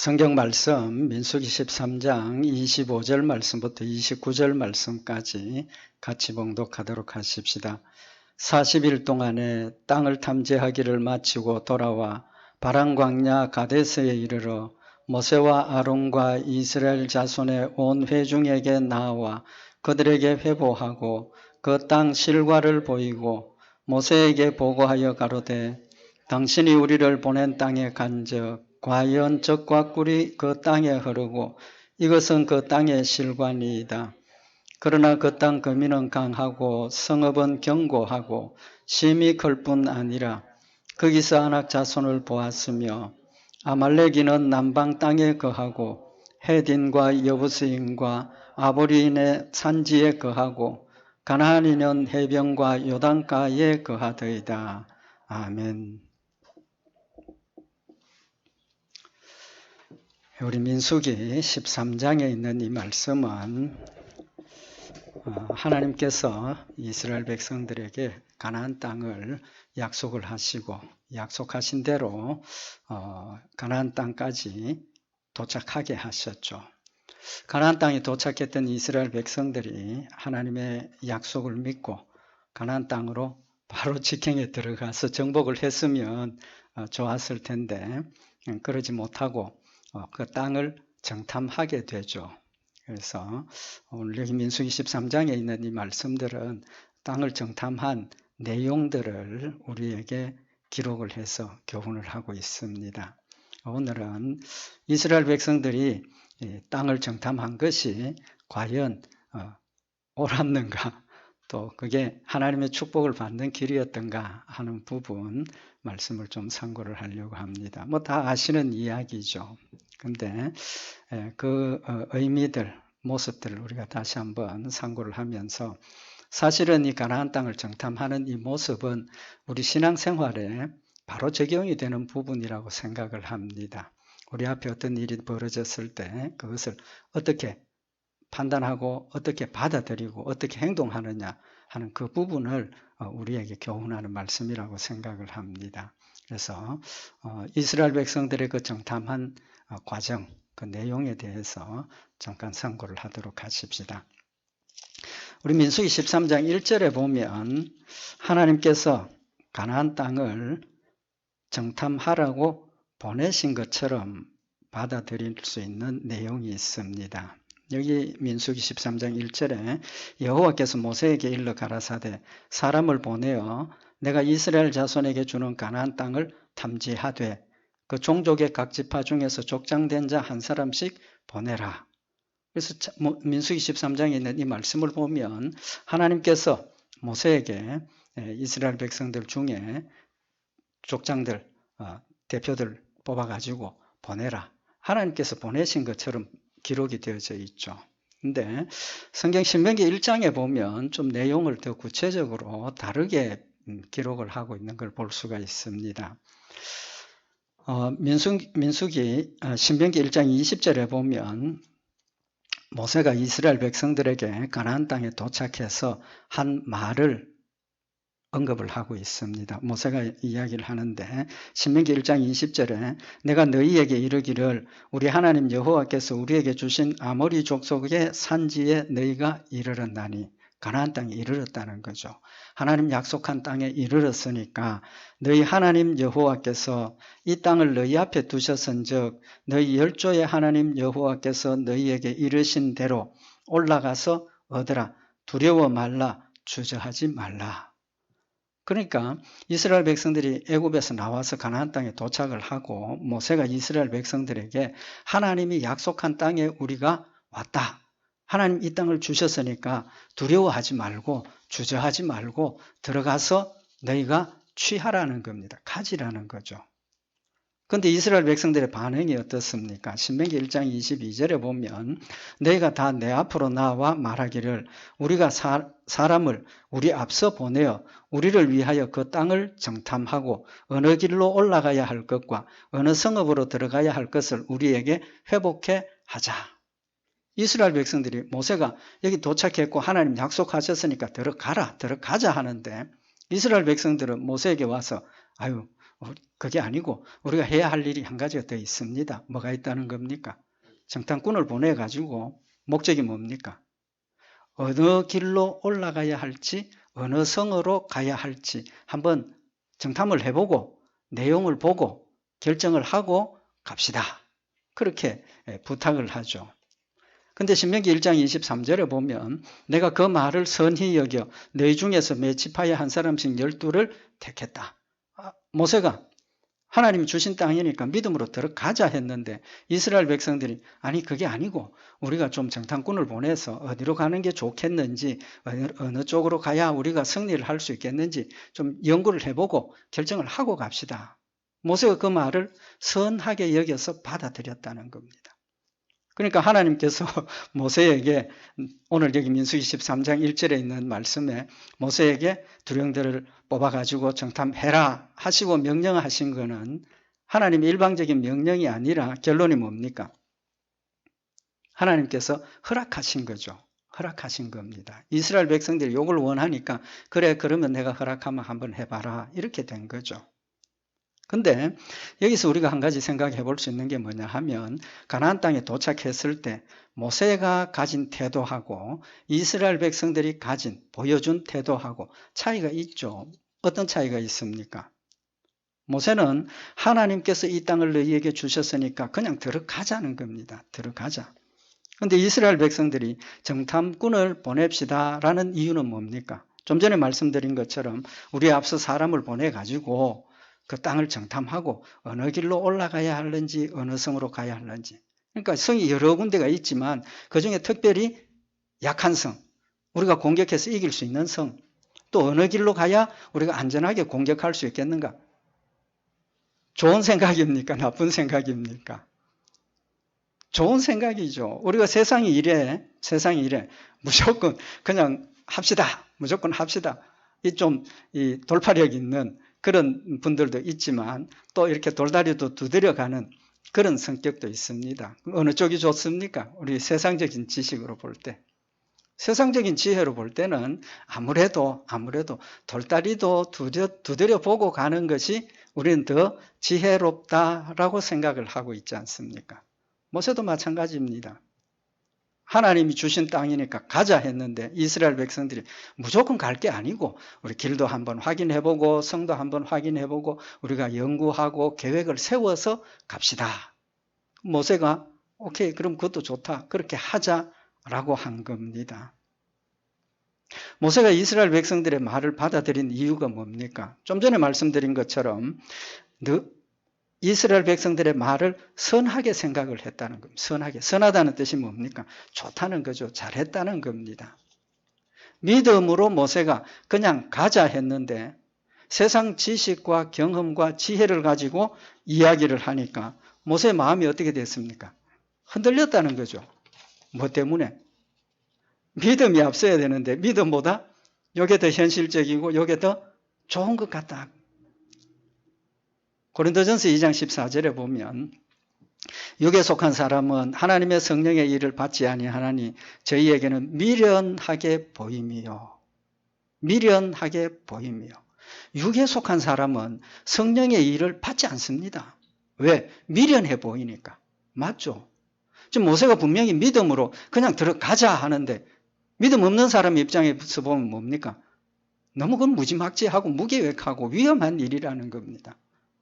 성경 말씀 민수기 13장 25절 말씀부터 29절 말씀까지 같이 봉독하도록 하십시다. 40일 동안에 땅을 탐지하기를 마치고 돌아와 바란 광야 가데스에 이르러 모세와 아론과 이스라엘 자손의 온 회중에게 나와 그들에게 회보하고 그 땅 실과를 보이고 모세에게 보고하여 가로되 당신이 우리를 보낸 땅에 간즉 과연 젖과 꿀이 그 땅에 흐르고 이것은 그 땅의 실과니이다. 그러나 그 땅 거민은 강하고 성읍은 견고하고 심히 클 뿐 아니라 거기서 아낙 자손을 보았으며 아말렉인은 남방 땅에 거하고 헤딘과 여부스인과 아모리인의 산지에 거하고 가나안인은 해변과 요단가에 거하더이다. 아멘. 우리 민수기 13장에 있는 이 말씀은 하나님께서 이스라엘 백성들에게 가나안 땅을 약속을 하시고 약속하신 대로 가나안 땅까지 도착하게 하셨죠. 가나안 땅에 도착했던 이스라엘 백성들이 하나님의 약속을 믿고 가나안 땅으로 바로 직행에 들어가서 정복을 했으면 좋았을 텐데 그러지 못하고 그 땅을 정탐하게 되죠. 그래서 오늘 여기 민수기 13장에 있는 이 말씀들은 땅을 정탐한 내용들을 우리에게 기록을 해서 교훈을 하고 있습니다. 오늘은 이스라엘 백성들이 땅을 정탐한 것이 과연 옳았는가, 또 그게 하나님의 축복을 받는 길이었던가 하는 부분 말씀을 좀 참고를 하려고 합니다. 다 아시는 이야기죠. 근데 그 의미들, 모습들을 우리가 다시 한번 참고를 하면서 사실은 이 가나안 땅을 정탐하는 이 모습은 우리 신앙생활에 바로 적용이 되는 부분이라고 생각을 합니다. 우리 앞에 어떤 일이 벌어졌을 때 그것을 어떻게 판단하고 어떻게 받아들이고 어떻게 행동하느냐 하는 그 부분을 우리에게 교훈하는 말씀이라고 생각을 합니다. 그래서 이스라엘 백성들의 그 정탐한 과정, 그 내용에 대해서 잠깐 참고를 하도록 하십시다. 우리 민수기 13장 1절에 보면 하나님께서 가나안 땅을 정탐하라고 보내신 것처럼 받아들일 수 있는 내용이 있습니다. 여기 민수기 13장 1절에 여호와께서 모세에게 일러 가라사대 사람을 보내어 내가 이스라엘 자손에게 주는 가나안 땅을 탐지하되 그 종족의 각 지파 중에서 족장된 자 한 사람씩 보내라. 그래서 민수기 13장에 있는 이 말씀을 보면 하나님께서 모세에게 이스라엘 백성들 중에 족장들, 대표들 뽑아가지고 보내라. 하나님께서 보내신 것처럼 기록이 되어져 있죠. 근데 성경 신명기 1장에 보면 좀 내용을 더 구체적으로 다르게 기록을 하고 있는 걸 볼 수가 있습니다. 민수기 신명기 1장 20절에 보면 모세가 이스라엘 백성들에게 가나안 땅에 도착해서 한 말을 언급을 하고 있습니다. 모세가 이야기를 하는데 신명기 1장 20절에 내가 너희에게 이르기를 우리 하나님 여호와께서 우리에게 주신 아모리 족속의 산지에 너희가 이르렀나니 가나안 땅에 이르렀다는 거죠. 하나님 약속한 땅에 이르렀으니까 너희 하나님 여호와께서 이 땅을 너희 앞에 두셨은즉 너희 열조의 하나님 여호와께서 너희에게 이르신 대로 올라가서 얻으라. 두려워 말라. 주저하지 말라. 그러니까 이스라엘 백성들이 애굽에서 나와서 가나안 땅에 도착을 하고 모세가 이스라엘 백성들에게 하나님이 약속한 땅에 우리가 왔다. 하나님 이 땅을 주셨으니까 두려워하지 말고 주저하지 말고 들어가서 너희가 취하라는 겁니다. 가지라는 거죠. 그런데 이스라엘 백성들의 반응이 어떻습니까? 신명기 1장 22절에 보면 너희가 다 내 앞으로 나와 말하기를 우리가 사람을 우리 앞서 보내어 우리를 위하여 그 땅을 정탐하고 어느 길로 올라가야 할 것과 어느 성읍으로 들어가야 할 것을 우리에게 회복해 하자. 이스라엘 백성들이 모세가 여기 도착했고 하나님 약속하셨으니까 들어가자 하는데 이스라엘 백성들은 모세에게 와서 그게 아니고 우리가 해야 할 일이 한 가지가 더 있습니다. 뭐가 있다는 겁니까? 정탐꾼을 보내가지고 목적이 뭡니까? 어느 길로 올라가야 할지, 어느 성으로 가야 할지 한번 정탐을 해보고 내용을 보고 결정을 하고 갑시다. 그렇게 부탁을 하죠. 근데 신명기 1장 23절에 보면 내가 그 말을 선히 여겨 너희 중에서 매 지파에 한 사람씩 12를 택했다. 모세가 하나님이 주신 땅이니까 믿음으로 들어가자 했는데 이스라엘 백성들이 아니 그게 아니고 우리가 좀 정탐꾼을 보내서 어디로 가는 게 좋겠는지 어느 쪽으로 가야 우리가 승리를 할 수 있겠는지 좀 연구를 해보고 결정을 하고 갑시다. 모세가 그 말을 선하게 여겨서 받아들였다는 겁니다. 그러니까 하나님께서 모세에게 오늘 여기 민수기 13장 1절에 있는 말씀에 모세에게 두령들을 뽑아가지고 정탐해라 하시고 명령하신 것은 하나님의 일방적인 명령이 아니라 결론이 뭡니까? 하나님께서 허락하신 거죠. 허락하신 겁니다. 이스라엘 백성들이 이걸 원하니까 그래 그러면 내가 허락하면 한번 해봐라 이렇게 된 거죠. 근데 여기서 우리가 한 가지 생각해 볼 수 있는 게 뭐냐 하면 가나안 땅에 도착했을 때 모세가 가진 태도하고 이스라엘 백성들이 보여준 태도하고 차이가 있죠. 어떤 차이가 있습니까? 모세는 하나님께서 이 땅을 너희에게 주셨으니까 그냥 들어가자는 겁니다. 들어가자. 근데 이스라엘 백성들이 정탐꾼을 보냅시다 라는 이유는 뭡니까? 좀 전에 말씀드린 것처럼 우리 앞서 사람을 보내가지고 그 땅을 정탐하고 어느 길로 올라가야 하는지 어느 성으로 가야 하는지. 그러니까 성이 여러 군데가 있지만 그중에 특별히 약한 성, 우리가 공격해서 이길 수 있는 성, 또 어느 길로 가야 우리가 안전하게 공격할 수 있겠는가? 좋은 생각입니까? 나쁜 생각입니까? 좋은 생각이죠. 우리가 세상이 이래 무조건 그냥 합시다. 무조건 합시다. 이 돌파력 있는 그런 분들도 있지만 또 이렇게 돌다리도 두드려가는 그런 성격도 있습니다. 어느 쪽이 좋습니까? 우리 세상적인 지식으로 볼 때. 세상적인 지혜로 볼 때는 아무래도 돌다리도 두드려 보고 가는 것이 우리는 더 지혜롭다라고 생각을 하고 있지 않습니까? 모세도 마찬가지입니다. 하나님이 주신 땅이니까 가자 했는데 이스라엘 백성들이 무조건 갈 게 아니고 우리 길도 한번 확인해보고 성도 한번 확인해보고 우리가 연구하고 계획을 세워서 갑시다. 모세가 오케이 그럼 그것도 좋다. 그렇게 하자라고 한 겁니다. 모세가 이스라엘 백성들의 말을 받아들인 이유가 뭡니까? 좀 전에 말씀드린 것처럼 이스라엘 백성들의 말을 선하게 생각을 했다는 겁니다. 선하다는 뜻이 뭡니까? 좋다는 거죠. 잘했다는 겁니다. 믿음으로 모세가 그냥 가자 했는데 세상 지식과 경험과 지혜를 가지고 이야기를 하니까 모세의 마음이 어떻게 됐습니까? 흔들렸다는 거죠. 뭐 때문에? 믿음이 앞서야 되는데 믿음보다 이게 더 현실적이고 이게 더 좋은 것 같다. 고린도전서 2장 14절에 보면 육에 속한 사람은 하나님의 성령의 일을 받지 아니하나니 저희에게는 미련하게 보임이요. 육에 속한 사람은 성령의 일을 받지 않습니다. 왜? 미련해 보이니까. 맞죠? 지금 모세가 분명히 믿음으로 그냥 들어가자 하는데 믿음 없는 사람 입장에서 보면 뭡니까? 너무 그건 무지막지하고 무계획하고 위험한 일이라는 겁니다.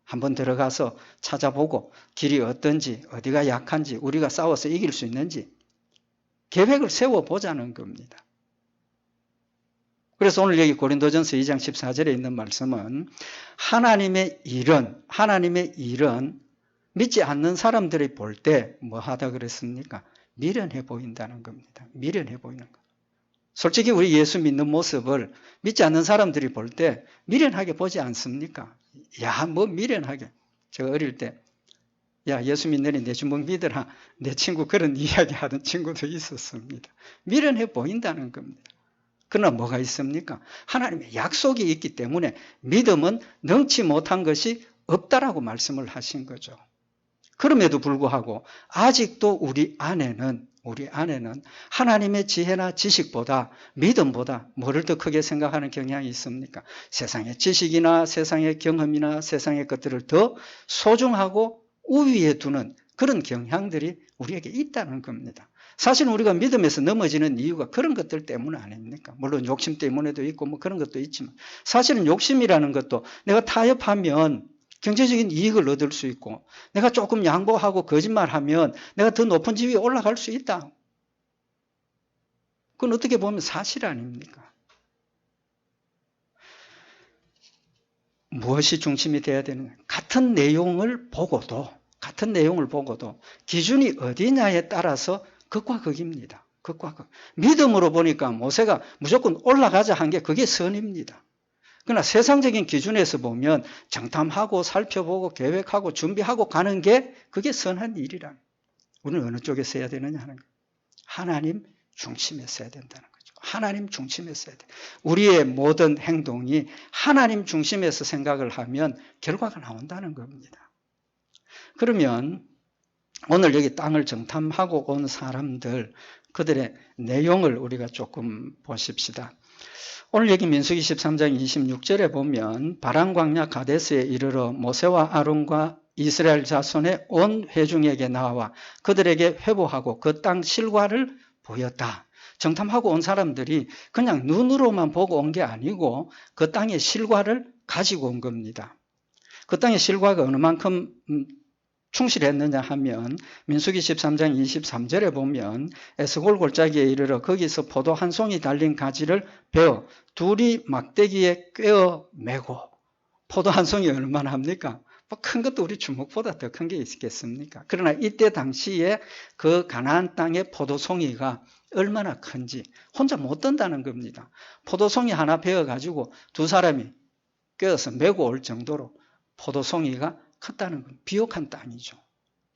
한번 들어가서 찾아보고 길이 어떤지 어디가 약한지 우리가 싸워서 이길 수 있는지 계획을 세워보자는 겁니다. 그래서 오늘 여기 고린도전서 2장 14절에 있는 말씀은 하나님의 일은 믿지 않는 사람들이 볼 때 뭐 하다 그랬습니까? 미련해 보인다는 겁니다. 미련해 보이는 것. 솔직히 우리 예수 믿는 모습을 믿지 않는 사람들이 볼 때 미련하게 보지 않습니까? 야, 뭐 미련하게. 제가 어릴 때 야, 예수 믿느니 내 주먹 믿으라. 내 친구 그런 이야기 하던 친구도 있었습니다. 미련해 보인다는 겁니다. 그러나 뭐가 있습니까? 하나님의 약속이 있기 때문에 믿음은 능치 못한 것이 없다라고 말씀을 하신 거죠. 그럼에도 불구하고 아직도 우리 안에는 우리 안에는 하나님의 지혜나 지식보다 믿음보다 뭐를 더 크게 생각하는 경향이 있습니까? 세상의 지식이나 세상의 경험이나 세상의 것들을 더 소중하고 우위에 두는 그런 경향들이 우리에게 있다는 겁니다. 사실 우리가 믿음에서 넘어지는 이유가 그런 것들 때문 아닙니까? 물론 욕심 때문에도 있고 뭐 그런 것도 있지만 사실은 욕심이라는 것도 내가 타협하면 경제적인 이익을 얻을 수 있고 내가 조금 양보하고 거짓말하면 내가 더 높은 지위에 올라갈 수 있다. 그건 어떻게 보면 사실 아닙니까? 무엇이 중심이 돼야 되느냐? 같은 내용을 보고도 기준이 어디냐에 따라서 극과 극입니다. 극과 극. 믿음으로 보니까 모세가 무조건 올라가자 한 게 그게 선입니다. 그러나 세상적인 기준에서 보면 정탐하고 살펴보고 계획하고 준비하고 가는 게 그게 선한 일이라. 우리는 어느 쪽에 써야 되느냐 하는 거예요. 하나님 중심에 써야 된다는 거죠. 하나님 중심에 써야 돼. 우리의 모든 행동이 하나님 중심에서 생각을 하면 결과가 나온다는 겁니다. 그러면 오늘 여기 땅을 정탐하고 온 사람들, 그들의 내용을 우리가 조금 보십시다. 오늘 여기 민수기 13장 26절에 보면 바란 광야 가데스에 이르러 모세와 아론과 이스라엘 자손의 온 회중에게 나와 그들에게 회복하고 그 땅 실과를 보였다. 정탐하고 온 사람들이 그냥 눈으로만 보고 온 게 아니고 그 땅의 실과를 가지고 온 겁니다. 그 땅의 실과가 어느 만큼 충실했느냐 하면 민수기 13장 23절에 보면 에스골 골짜기에 이르러 거기서 포도 한 송이 달린 가지를 베어 둘이 막대기에 꿰어 매고. 포도 한 송이 얼마나 합니까? 뭐 큰 것도 우리 주먹보다 더 큰 게 있겠습니까? 그러나 이때 당시에 그 가나안 땅의 포도송이가 얼마나 큰지 혼자 못 든다는 겁니다. 포도송이 하나 베어가지고 두 사람이 꿰어서 메고 올 정도로 포도송이가 컸다는 건 비옥한 땅이죠.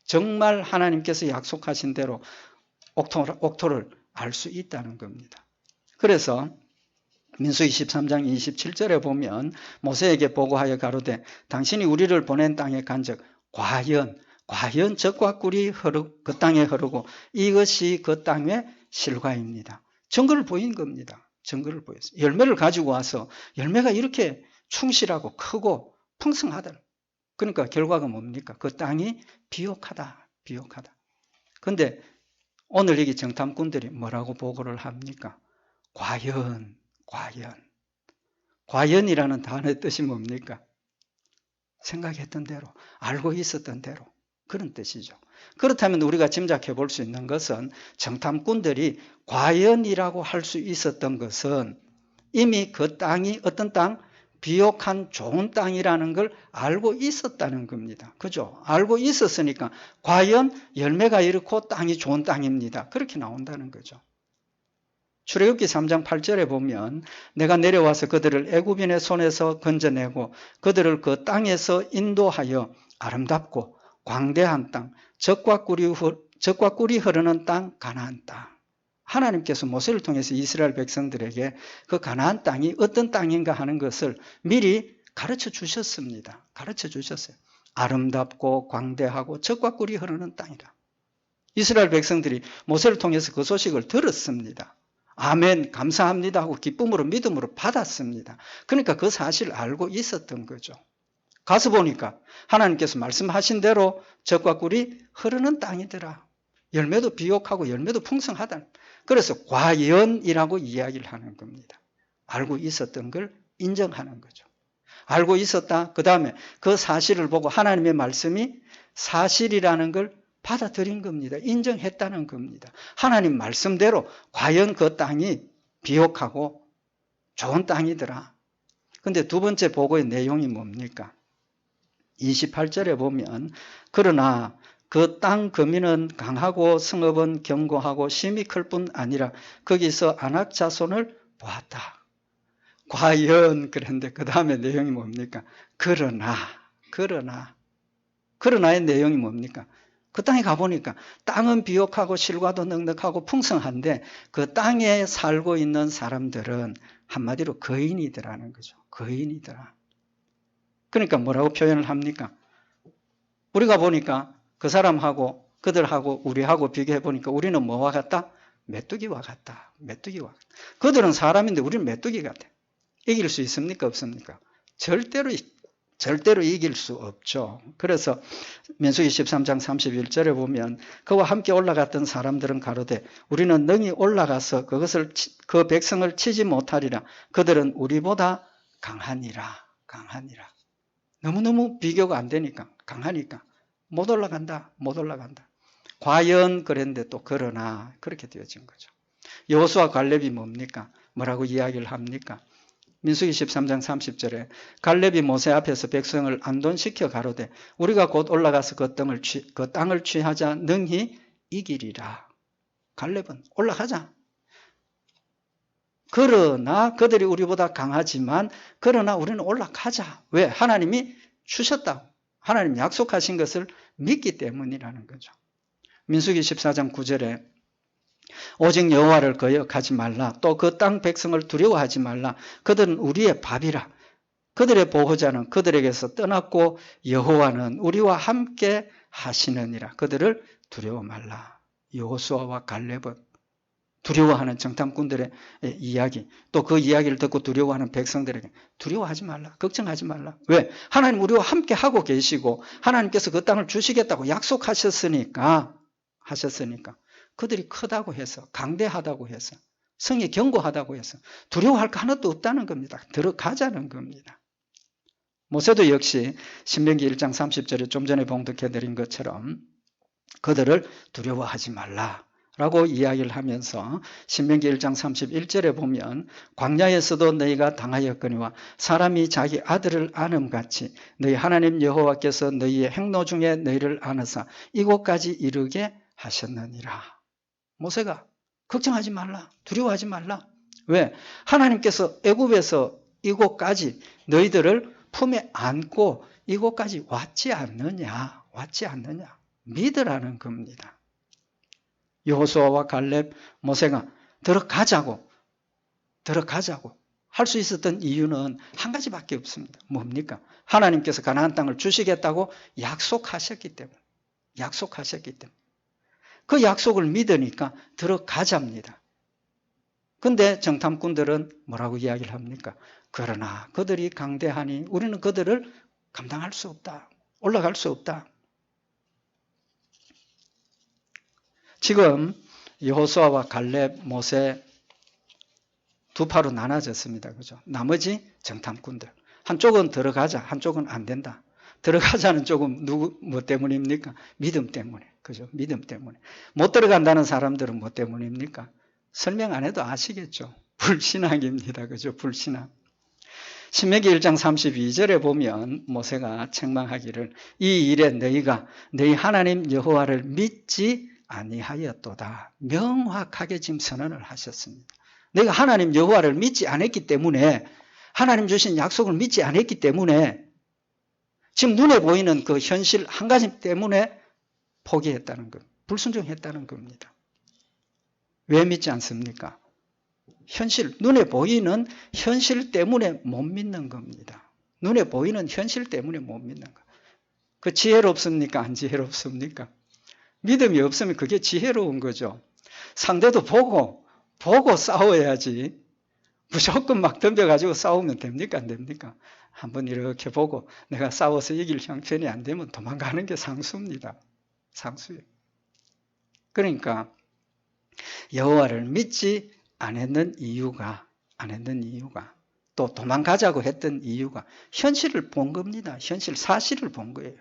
정말 하나님께서 약속하신 대로 옥토를 알 수 있다는 겁니다. 그래서 민수기 13장 27절에 보면 모세에게 보고하여 가로되 당신이 우리를 보낸 땅에 간즉 과연 젖과 꿀이 그 땅에 흐르고 이것이 그 땅의 실과입니다. 증거를 보인 겁니다. 증거를 보였어요. 열매를 가지고 와서 열매가 이렇게 충실하고 크고 풍성하다. 그러니까 결과가 뭡니까? 그 땅이 비옥하다. 그런데 오늘 여기 정탐꾼들이 뭐라고 보고를 합니까? 과연이라는 단어의 뜻이 뭡니까? 생각했던 대로, 알고 있었던 대로 그런 뜻이죠. 그렇다면 우리가 짐작해 볼 수 있는 것은 정탐꾼들이 과연이라고 할 수 있었던 것은 이미 그 땅이 어떤 땅? 비옥한 좋은 땅이라는 걸 알고 있었다는 겁니다. 그죠? 알고 있었으니까 과연 열매가 이렇고 땅이 좋은 땅입니다. 그렇게 나온다는 거죠. 출애굽기 3장 8절에 보면 내가 내려와서 그들을 애굽인의 손에서 건져내고 그들을 그 땅에서 인도하여 아름답고 광대한 땅, 젖과 꿀이 흐르는 땅, 가나안 땅. 하나님께서 모세를 통해서 이스라엘 백성들에게 그 가나안 땅이 어떤 땅인가 하는 것을 미리 가르쳐 주셨습니다. 가르쳐 주셨어요. 아름답고 광대하고 젖과 꿀이 흐르는 땅이라. 이스라엘 백성들이 모세를 통해서 그 소식을 들었습니다. 아멘, 감사합니다 하고 기쁨으로 믿음으로 받았습니다. 그러니까 그 사실을 알고 있었던 거죠. 가서 보니까 하나님께서 말씀하신 대로 젖과 꿀이 흐르는 땅이더라. 열매도 비옥하고 열매도 풍성하다. 그래서 과연이라고 이야기를 하는 겁니다. 알고 있었던 걸 인정하는 거죠. 알고 있었다. 그 다음에 그 사실을 보고 하나님의 말씀이 사실이라는 걸 받아들인 겁니다. 인정했다는 겁니다. 하나님 말씀대로 과연 그 땅이 비옥하고 좋은 땅이더라. 그런데 두 번째 보고의 내용이 뭡니까? 28절에 보면 그러나 그 땅 거민은 강하고 성읍은 견고하고 심이 클 뿐 아니라 거기서 아낙 자손을 보았다. 과연 그런데 그 다음에 내용이 뭡니까? 그러나의 내용이 뭡니까? 그 땅에 가보니까 땅은 비옥하고 실과도 넉넉하고 풍성한데 그 땅에 살고 있는 사람들은 한마디로 거인이더라는 거죠. 거인이더라. 그러니까 뭐라고 표현을 합니까? 우리가 보니까 그 사람하고 그들하고 우리하고 비교해 보니까 우리는 뭐와 같다? 메뚜기와 같다. 메뚜기와 같다. 그들은 사람인데 우리는 메뚜기 같아. 이길 수 있습니까? 없습니까? 절대로 이길 수 없죠. 그래서 민수기 13장 31절에 보면 그와 함께 올라갔던 사람들은 가로되 우리는 능히 올라가서 그 백성을 치지 못하리라. 그들은 우리보다 강하니라. 강하니라. 너무너무 비교가 안 되니까 강하니까 못 올라간다. 못 올라간다. 과연 그랬는데 또 그러나 그렇게 되어진 거죠. 여호수아 갈렙이 뭡니까? 뭐라고 이야기를 합니까? 민수기 13장 30절에 갈렙이 모세 앞에서 백성을 안돈시켜 가로되 우리가 곧 올라가서 그 땅을 취하자 능히 이기리라. 갈렙은 올라가자. 그러나 그들이 우리보다 강하지만 그러나 우리는 올라가자. 왜? 하나님이 주셨다고. 하나님 약속하신 것을 믿기 때문이라는 거죠. 민수기 14장 9절에 오직 여호와를 거역하지 말라. 또 그 땅 백성을 두려워하지 말라. 그들은 우리의 밥이라. 그들의 보호자는 그들에게서 떠났고 여호와는 우리와 함께 하시느니라. 그들을 두려워 말라. 여호수아와 갈렙은 두려워하는 정탐꾼들의 이야기, 또 그 이야기를 듣고 두려워하는 백성들에게 두려워하지 말라. 걱정하지 말라. 왜? 하나님 우리와 함께 하고 계시고 하나님께서 그 땅을 주시겠다고 약속하셨으니까 그들이 크다고 해서 강대하다고 해서 성이 견고하다고 해서 두려워할 거 하나도 없다는 겁니다. 들어가자는 겁니다. 모세도 역시 신명기 1장 30절에 좀 전에 봉독해드린 것처럼 그들을 두려워하지 말라 라고 이야기를 하면서 신명기 1장 31절에 보면 광야에서도 너희가 당하였거니와 사람이 자기 아들을 아는같이 너희 하나님 여호와께서 너희의 행로 중에 너희를 아느사 이곳까지 이르게 하셨느니라. 모세가 걱정하지 말라. 두려워하지 말라. 왜? 하나님께서 애굽에서 이곳까지 너희들을 품에 안고 이곳까지 왔지 않느냐. 믿으라는 겁니다. 여호수아와 갈렙, 모세가 들어가자고 할 수 있었던 이유는 한 가지밖에 없습니다. 뭡니까? 하나님께서 가나안 땅을 주시겠다고 약속하셨기 때문에. 그 약속을 믿으니까 들어가자입니다. 근데 정탐꾼들은 뭐라고 이야기를 합니까? 그러나 그들이 강대하니 우리는 그들을 감당할 수 없다. 올라갈 수 없다. 지금 여호수아와 갈렙, 모세 두 파로 나눠졌습니다. 그죠? 나머지 정탐꾼들. 한쪽은 들어가자, 한쪽은 안 된다. 들어가자는 쪽은 뭐 때문입니까? 믿음 때문에. 그죠? 믿음 때문에. 못 들어간다는 사람들은 뭐 때문입니까? 설명 안 해도 아시겠죠? 불신앙입니다. 그죠? 불신앙. 신명기 1장 32절에 보면 모세가 책망하기를 이 일에 너희가 너희 하나님 여호와를 믿지 아니하였도다. 명확하게 지금 선언을 하셨습니다. 내가 하나님 여호와를 믿지 않았기 때문에 하나님 주신 약속을 믿지 않았기 때문에 지금 눈에 보이는 그 현실 한 가지 때문에 포기했다는 것, 불순종했다는 겁니다. 왜 믿지 않습니까? 눈에 보이는 현실 때문에 못 믿는 겁니다. 눈에 보이는 현실 때문에 못 믿는 거. 그 지혜롭습니까? 안 지혜롭습니까? 믿음이 없으면 그게 지혜로운 거죠. 상대도 보고 싸워야지. 무조건 막 덤벼가지고 싸우면 됩니까? 안 됩니까? 한번 이렇게 보고 내가 싸워서 이길 형편이 안 되면 도망가는 게 상수입니다. 상수예요. 그러니까 여호와를 믿지 않았는 이유가 또 도망가자고 했던 이유가 현실을 본 겁니다. 사실을 본 거예요.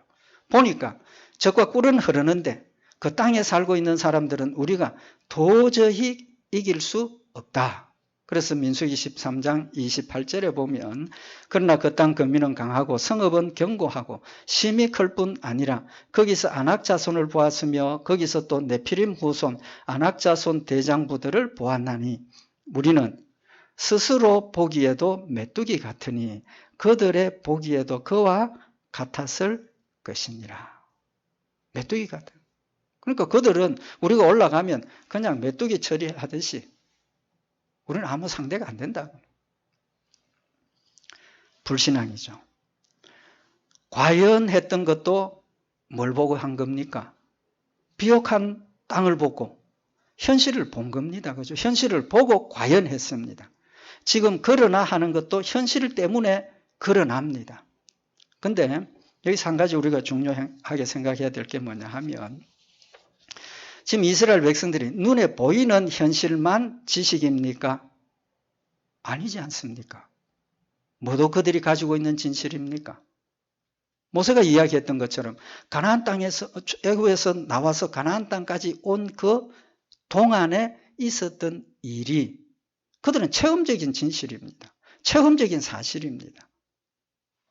보니까 적과 꿀은 흐르는데 그 땅에 살고 있는 사람들은 우리가 도저히 이길 수 없다. 그래서 민수기 13장 28절에 보면 그러나 그 땅 거민은 강하고 성읍은 견고하고 심히 클 뿐 아니라 거기서 아낙 자손을 보았으며 거기서 또 네피림 후손 아낙 자손 대장부들을 보았나니 우리는 스스로 보기에도 메뚜기 같으니 그들의 보기에도 그와 같았을 것이니라. 메뚜기 같은. 그러니까 그들은 우리가 올라가면 그냥 메뚜기 처리하듯이 우리는 아무 상대가 안 된다. 불신앙이죠. 과연 했던 것도 뭘 보고 한 겁니까? 비옥한 땅을 보고 현실을 본 겁니다. 그죠? 현실을 보고 과연 했습니다. 지금 그러나 하는 것도 현실 때문에 그러납니다. 근데 여기서 한 가지 우리가 중요하게 생각해야 될 게 뭐냐 하면 지금 이스라엘 백성들이 눈에 보이는 현실만 지식입니까? 아니지 않습니까? 모두 그들이 가지고 있는 진실입니까? 모세가 이야기했던 것처럼 가나안 땅에서 애굽에서 나와서 가나안 땅까지 온 그 동안에 있었던 일이 그들은 체험적인 진실입니다. 체험적인 사실입니다.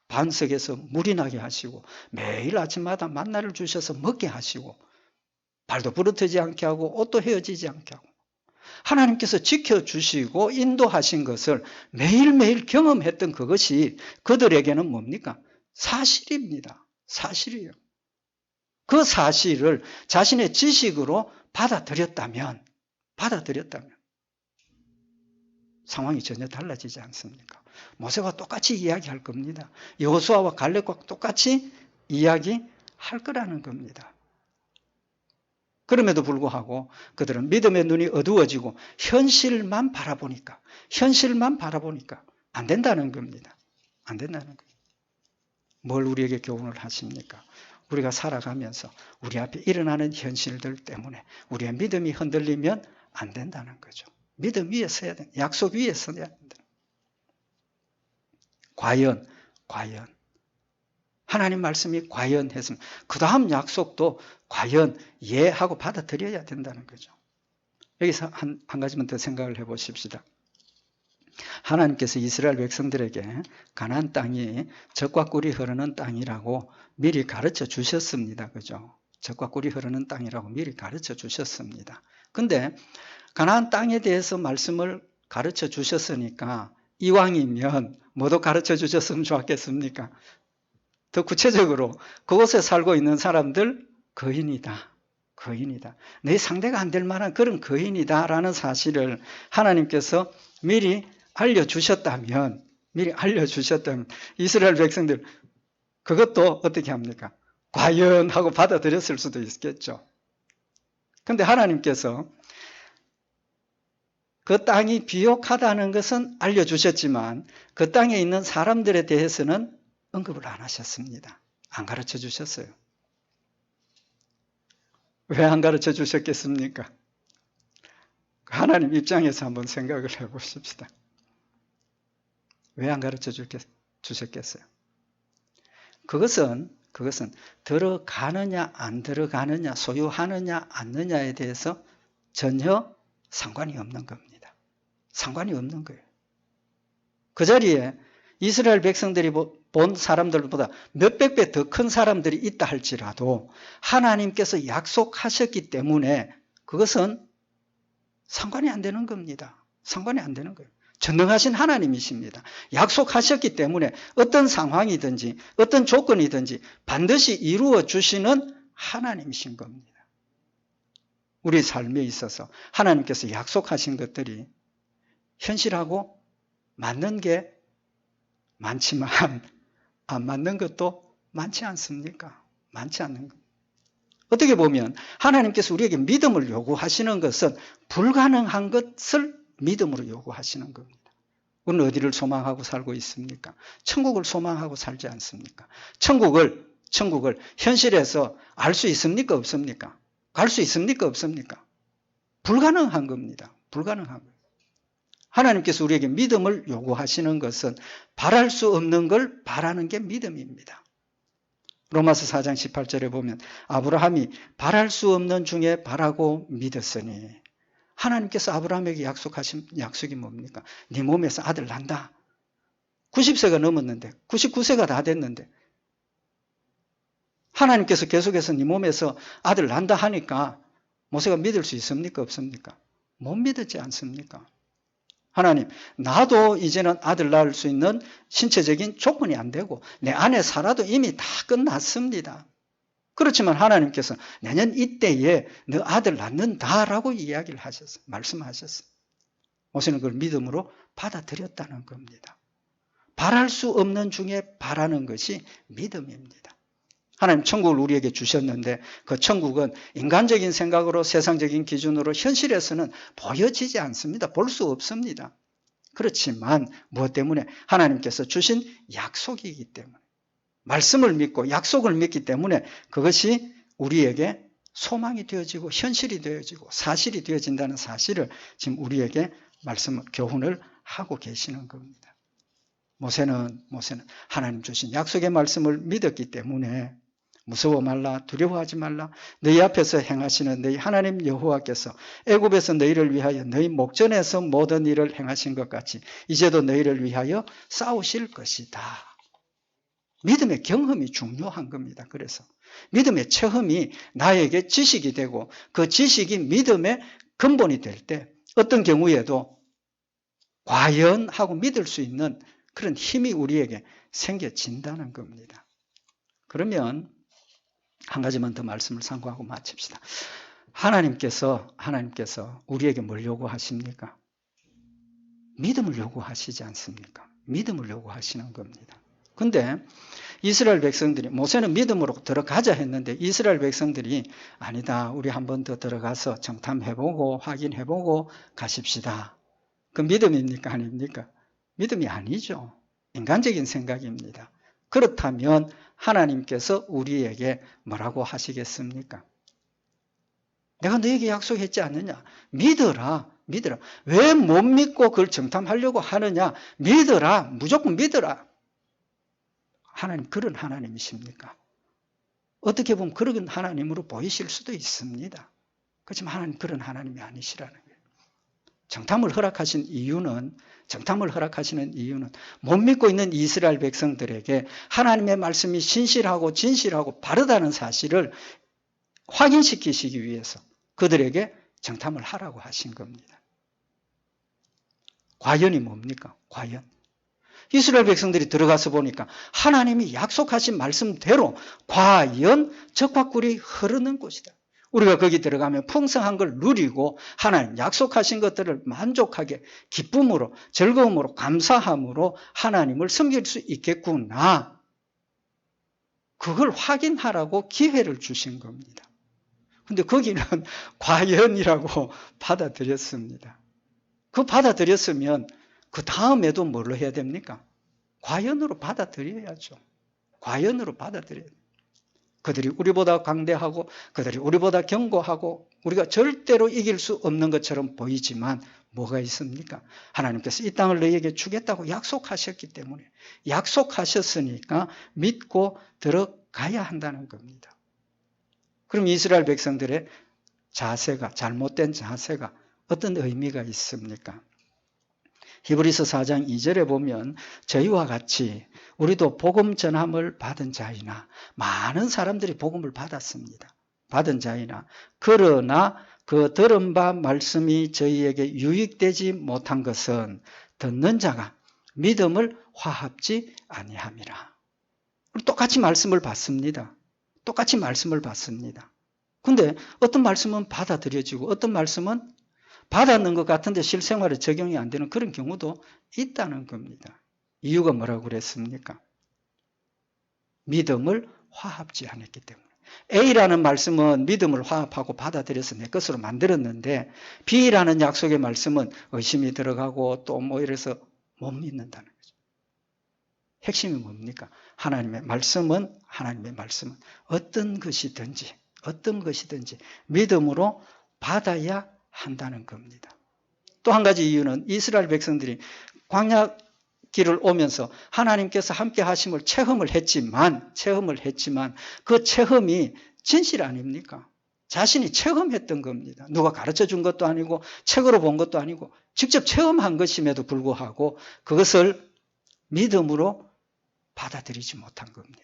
반석에서 물이 나게 하시고 매일 아침마다 만나를 주셔서 먹게 하시고 발도 부러뜨지 않게 하고 옷도 헤어지지 않게 하고 하나님께서 지켜주시고 인도하신 것을 매일매일 경험했던 그것이 그들에게는 뭡니까? 사실입니다. 사실이에요. 그 사실을 자신의 지식으로 받아들였다면 상황이 전혀 달라지지 않습니까? 모세와 똑같이 이야기할 겁니다. 여호수아와 갈렙과 똑같이 이야기할 거라는 겁니다. 그럼에도 불구하고 그들은 믿음의 눈이 어두워지고 현실만 바라보니까 안 된다는 겁니다. 안 된다는 겁니다. 뭘 우리에게 교훈을 하십니까? 우리가 살아가면서 우리 앞에 일어나는 현실들 때문에 우리의 믿음이 흔들리면 안 된다는 거죠. 믿음 위에 서야 된다. 약속 위에 서야 된다. 과연 하나님 말씀이 과연 했으면 그 다음 약속도 과연 예 하고 받아들여야 된다는 거죠. 여기서 한 가지만 더 생각을 해보십시다. 하나님께서 이스라엘 백성들에게 가나안 땅이 젖과 꿀이 흐르는 땅이라고 미리 가르쳐 주셨습니다. 그죠? 젖과 꿀이 흐르는 땅이라고 미리 가르쳐 주셨습니다. 근데 가나안 땅에 대해서 말씀을 가르쳐 주셨으니까 이왕이면 뭐도 가르쳐 주셨으면 좋았겠습니까? 더 구체적으로 그곳에 살고 있는 사람들 거인이다. 내 상대가 안 될 만한 그런 거인이다라는 사실을 하나님께서 미리 알려주셨다면 이스라엘 백성들 그것도 어떻게 합니까? 과연 하고 받아들였을 수도 있겠죠. 그런데 하나님께서 그 땅이 비옥하다는 것은 알려주셨지만 그 땅에 있는 사람들에 대해서는 언급을 안 하셨습니다. 안 가르쳐 주셨어요. 왜 안 가르쳐 주셨겠습니까? 하나님 입장에서 한번 생각을 해보십시다. 왜 안 가르쳐 주셨겠어요? 그것은 들어가느냐 안 들어가느냐 소유하느냐 않느냐에 대해서 전혀 상관이 없는 겁니다. 상관이 없는 거예요. 그 자리에 이스라엘 백성들이 본 사람들보다 몇백 배 더 큰 사람들이 있다 할지라도 하나님께서 약속하셨기 때문에 그것은 상관이 안 되는 겁니다. 상관이 안 되는 거예요. 전능하신 하나님이십니다. 약속하셨기 때문에 어떤 상황이든지 어떤 조건이든지 반드시 이루어 주시는 하나님이신 겁니다. 우리 삶에 있어서 하나님께서 약속하신 것들이 현실하고 맞는 게 많지만 안 맞는 것도 많지 않습니까? 많지 않는 것. 어떻게 보면 하나님께서 우리에게 믿음을 요구하시는 것은 불가능한 것을 믿음으로 요구하시는 겁니다. 우리는 어디를 소망하고 살고 있습니까? 천국을 소망하고 살지 않습니까? 천국을 현실에서 알 수 있습니까? 없습니까? 갈 수 있습니까? 없습니까? 불가능한 겁니다. 불가능한 거예요. 하나님께서 우리에게 믿음을 요구하시는 것은 바랄 수 없는 걸 바라는 게 믿음입니다. 로마서 4장 18절에 보면 아브라함이 바랄 수 없는 중에 바라고 믿었으니 하나님께서 아브라함에게 약속하신 약속이 뭡니까? 네 몸에서 아들 난다. 90세가 넘었는데 99세가 다 됐는데 하나님께서 계속해서 네 몸에서 아들 난다 하니까 모세가 믿을 수 있습니까? 없습니까? 못 믿었지 않습니까? 하나님, 나도 이제는 아들 낳을 수 있는 신체적인 조건이 안 되고 내 안에 살아도 이미 다 끝났습니다. 그렇지만 하나님께서 내년 이때에 너 아들 낳는다라고 이야기를 하셨어요. 말씀하셨어요. 모세는 그걸 믿음으로 받아들였다는 겁니다. 바랄 수 없는 중에 바라는 것이 믿음입니다. 하나님 천국을 우리에게 주셨는데 그 천국은 인간적인 생각으로 세상적인 기준으로 현실에서는 보여지지 않습니다. 볼 수 없습니다. 그렇지만 무엇 때문에? 하나님께서 주신 약속이기 때문에. 말씀을 믿고 약속을 믿기 때문에 그것이 우리에게 소망이 되어지고 현실이 되어지고 사실이 되어진다는 사실을 지금 우리에게 교훈을 하고 계시는 겁니다. 모세는 하나님 주신 약속의 말씀을 믿었기 때문에 무서워 말라, 두려워하지 말라. 너희 앞에서 행하시는 너희 하나님 여호와께서 애굽에서 너희를 위하여 너희 목전에서 모든 일을 행하신 것 같이 이제도 너희를 위하여 싸우실 것이다. 믿음의 경험이 중요한 겁니다. 그래서 믿음의 체험이 나에게 지식이 되고 그 지식이 믿음의 근본이 될 때 어떤 경우에도 과연 하고 믿을 수 있는 그런 힘이 우리에게 생겨진다는 겁니다. 그러면 한 가지만 더 말씀을 상고하고 마칩시다. 하나님께서 우리에게 뭘 요구하십니까? 믿음을 요구하시지 않습니까? 믿음을 요구하시는 겁니다. 근데 이스라엘 백성들이 모세는 믿음으로 들어가자 했는데 이스라엘 백성들이 아니다. 우리 한 번 더 들어가서 정탐해보고 확인해보고 가십시다. 그 믿음입니까? 아닙니까? 믿음이 아니죠. 인간적인 생각입니다. 그렇다면 하나님께서 우리에게 뭐라고 하시겠습니까? 내가 너에게 약속했지 않느냐? 믿어라. 왜 못 믿고 그걸 정탐하려고 하느냐? 믿어라. 무조건 믿어라. 하나님 그런 하나님이십니까? 어떻게 보면 그런 하나님으로 보이실 수도 있습니다. 그렇지만 하나님 그런 하나님이 아니시라는 거예요. 정탐을 허락하시는 이유는 못 믿고 있는 이스라엘 백성들에게 하나님의 말씀이 신실하고 진실하고 바르다는 사실을 확인시키시기 위해서 그들에게 정탐을 하라고 하신 겁니다. 과연이 뭡니까? 과연. 이스라엘 백성들이 들어가서 보니까 하나님이 약속하신 말씀대로 과연 적과꿀이 흐르는 곳이다. 우리가 거기 들어가면 풍성한 걸 누리고 하나님 약속하신 것들을 만족하게 기쁨으로 즐거움으로 감사함으로 하나님을 섬길 수 있겠구나. 그걸 확인하라고 기회를 주신 겁니다. 근데 거기는 과연이라고 받아들였습니다. 그 받아들였으면 그 다음에도 뭘로 해야 됩니까? 과연으로 받아들여야죠. 과연으로 받아들여야 돼요. 그들이 우리보다 강대하고 그들이 우리보다 견고하고 우리가 절대로 이길 수 없는 것처럼 보이지만 뭐가 있습니까? 하나님께서 이 땅을 너희에게 주겠다고 약속하셨기 때문에 약속하셨으니까 믿고 들어가야 한다는 겁니다. 그럼 이스라엘 백성들의 잘못된 자세가 어떤 의미가 있습니까? 히브리서 4장 2절에 보면 저희와 같이 우리도 복음 전함을 받은 자이나 많은 사람들이 복음을 받았습니다. 받은 자이나 그러나 그 들은 바 말씀이 저희에게 유익되지 못한 것은 듣는 자가 믿음을 화합지 아니함이라. 똑같이 말씀을 받습니다. 근데 어떤 말씀은 받아들여지고 어떤 말씀은 받았는 것 같은데 실생활에 적용이 안 되는 그런 경우도 있다는 겁니다. 이유가 뭐라고 그랬습니까? 믿음을 화합지 않았기 때문에. A라는 말씀은 믿음을 화합하고 받아들여서 내 것으로 만들었는데 B라는 약속의 말씀은 의심이 들어가고 또 뭐 이래서 못 믿는다는 거죠. 핵심이 뭡니까? 하나님의 말씀은 어떤 것이든지 믿음으로 받아야 한다는 겁니다. 또 한 가지 이유는 이스라엘 백성들이 광야 길을 오면서 하나님께서 함께 하심을 체험을 했지만 그 체험이 진실 아닙니까? 자신이 체험했던 겁니다. 누가 가르쳐 준 것도 아니고 책으로 본 것도 아니고 직접 체험한 것임에도 불구하고 그것을 믿음으로 받아들이지 못한 겁니다.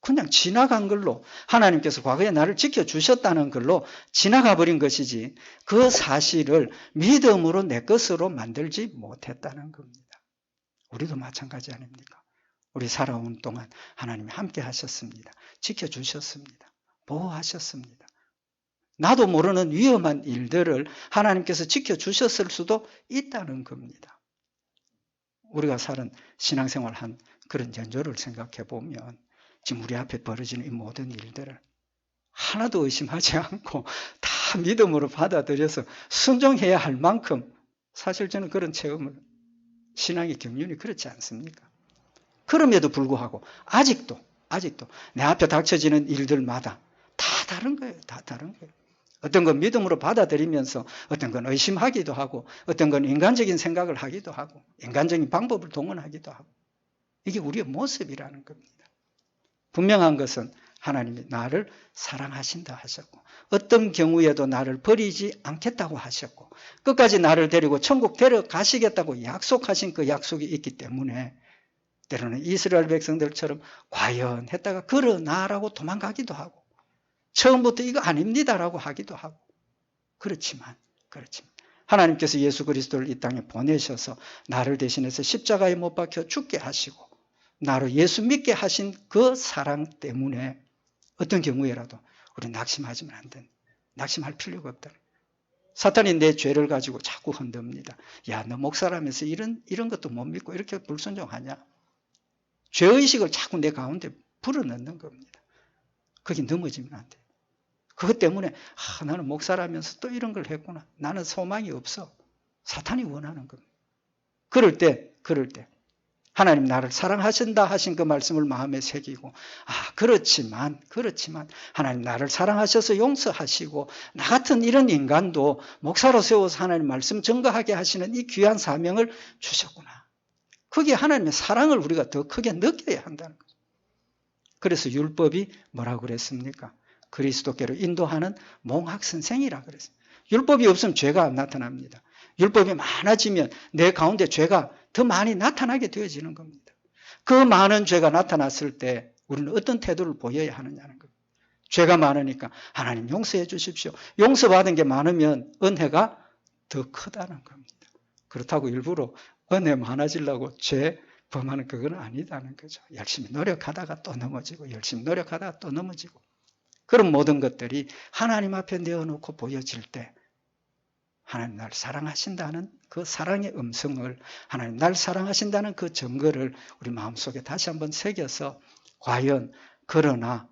그냥 지나간 걸로 하나님께서 과거에 나를 지켜주셨다는 걸로 지나가 버린 것이지 그 사실을 믿음으로 내 것으로 만들지 못했다는 겁니다. 우리도 마찬가지 아닙니까? 우리 살아온 동안 하나님이 함께 하셨습니다. 지켜주셨습니다. 보호하셨습니다. 나도 모르는 위험한 일들을 하나님께서 지켜주셨을 수도 있다는 겁니다. 우리가 사는 신앙생활 한 그런 연조를 생각해 보면 지금 우리 앞에 벌어지는 이 모든 일들을 하나도 의심하지 않고 다 믿음으로 받아들여서 순종해야 할 만큼 사실 저는 그런 체험을 신앙의 경륜이 그렇지 않습니까? 그럼에도 불구하고 아직도 내 앞에 닥쳐지는 일들마다 다 다른 거예요. 다 다른 거예요. 어떤 건 믿음으로 받아들이면서 어떤 건 의심하기도 하고 어떤 건 인간적인 생각을 하기도 하고 인간적인 방법을 동원하기도 하고 이게 우리의 모습이라는 겁니다. 분명한 것은 하나님이 나를 사랑하신다 하셨고 어떤 경우에도 나를 버리지 않겠다고 하셨고 끝까지 나를 데리고 천국 데려가시겠다고 약속하신 그 약속이 있기 때문에 때로는 이스라엘 백성들처럼 과연 했다가 그러나라고 도망가기도 하고 처음부터 이거 아닙니다라고 하기도 하고 그렇지만 하나님께서 예수 그리스도를 이 땅에 보내셔서 나를 대신해서 십자가에 못 박혀 죽게 하시고 나로 예수 믿게 하신 그 사랑 때문에 어떤 경우에라도 우리 낙심하지는 안 된다. 낙심할 필요가 없다. 사탄이 내 죄를 가지고 자꾸 흔듭니다. 야, 너 목사라면서 이런 것도 못 믿고 이렇게 불순종하냐? 죄의식을 자꾸 내 가운데 불어넣는 겁니다. 거기 넘어지면 안 돼요. 그것 때문에 나는 목사라면서 또 이런 걸 했구나. 나는 소망이 없어. 사탄이 원하는 겁니다. 그럴 때 하나님 나를 사랑하신다 하신 그 말씀을 마음에 새기고 그렇지만 하나님 나를 사랑하셔서 용서하시고 나 같은 이런 인간도 목사로 세워서 하나님 말씀 증거하게 하시는 이 귀한 사명을 주셨구나. 그게 하나님의 사랑을 우리가 더 크게 느껴야 한다는 거죠. 그래서 율법이 뭐라고 그랬습니까? 그리스도께로 인도하는 몽학선생이라 그랬어요. 율법이 없으면 죄가 안 나타납니다. 율법이 많아지면 내 가운데 죄가 더 많이 나타나게 되어지는 겁니다. 그 많은 죄가 나타났을 때 우리는 어떤 태도를 보여야 하느냐는 겁니다. 죄가 많으니까 하나님 용서해 주십시오. 용서받은 게 많으면 은혜가 더 크다는 겁니다. 그렇다고 일부러 은혜 많아지려고 죄 범하는 그건 아니다는 거죠. 열심히 노력하다가 또 넘어지고 열심히 노력하다가 또 넘어지고 그런 모든 것들이 하나님 앞에 내어놓고 보여질 때 하나님 날 사랑하신다는 그 사랑의 음성을 하나님 날 사랑하신다는 그 증거를 우리 마음속에 다시 한번 새겨서 과연 그러나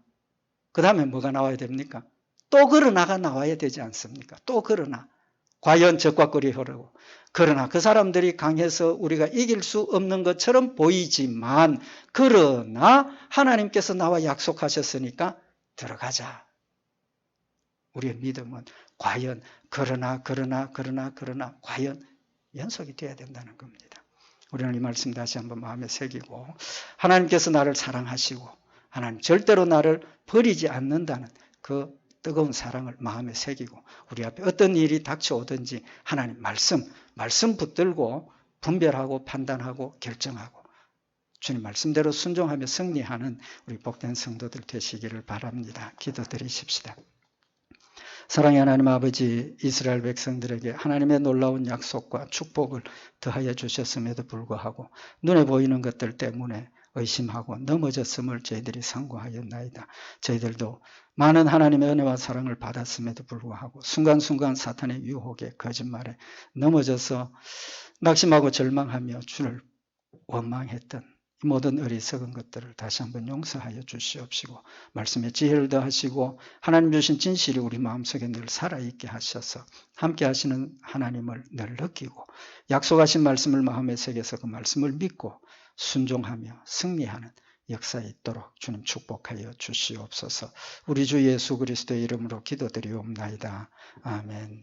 그 다음에 뭐가 나와야 됩니까? 또 그러나가 나와야 되지 않습니까? 또 그러나 과연 적과 꿀이 흐르고 그러나 그 사람들이 강해서 우리가 이길 수 없는 것처럼 보이지만 그러나 하나님께서 나와 약속하셨으니까 들어가자. 우리의 믿음은 과연 그러나 과연 연속이 되어야 된다는 겁니다. 우리는 이 말씀 다시 한번 마음에 새기고 하나님께서 나를 사랑하시고 하나님 절대로 나를 버리지 않는다는 그 뜨거운 사랑을 마음에 새기고 우리 앞에 어떤 일이 닥쳐오든지 하나님 말씀 붙들고 분별하고 판단하고 결정하고 주님 말씀대로 순종하며 승리하는 우리 복된 성도들 되시기를 바랍니다. 기도드리십시다. 사랑의 하나님 아버지, 이스라엘 백성들에게 하나님의 놀라운 약속과 축복을 더하여 주셨음에도 불구하고 눈에 보이는 것들 때문에 의심하고 넘어졌음을 저희들이 상고하였나이다. 저희들도 많은 하나님의 은혜와 사랑을 받았음에도 불구하고 순간순간 사탄의 유혹에 거짓말에 넘어져서 낙심하고 절망하며 주를 원망했던 이 모든 어리석은 것들을 다시 한번 용서하여 주시옵시고 말씀에 지혜를 더하시고 하나님 주신 진실이 우리 마음속에 늘 살아있게 하셔서 함께 하시는 하나님을 늘 느끼고 약속하신 말씀을 마음에 새겨서 그 말씀을 믿고 순종하며 승리하는 역사에 있도록 주님 축복하여 주시옵소서. 우리 주 예수 그리스도의 이름으로 기도드리옵나이다. 아멘.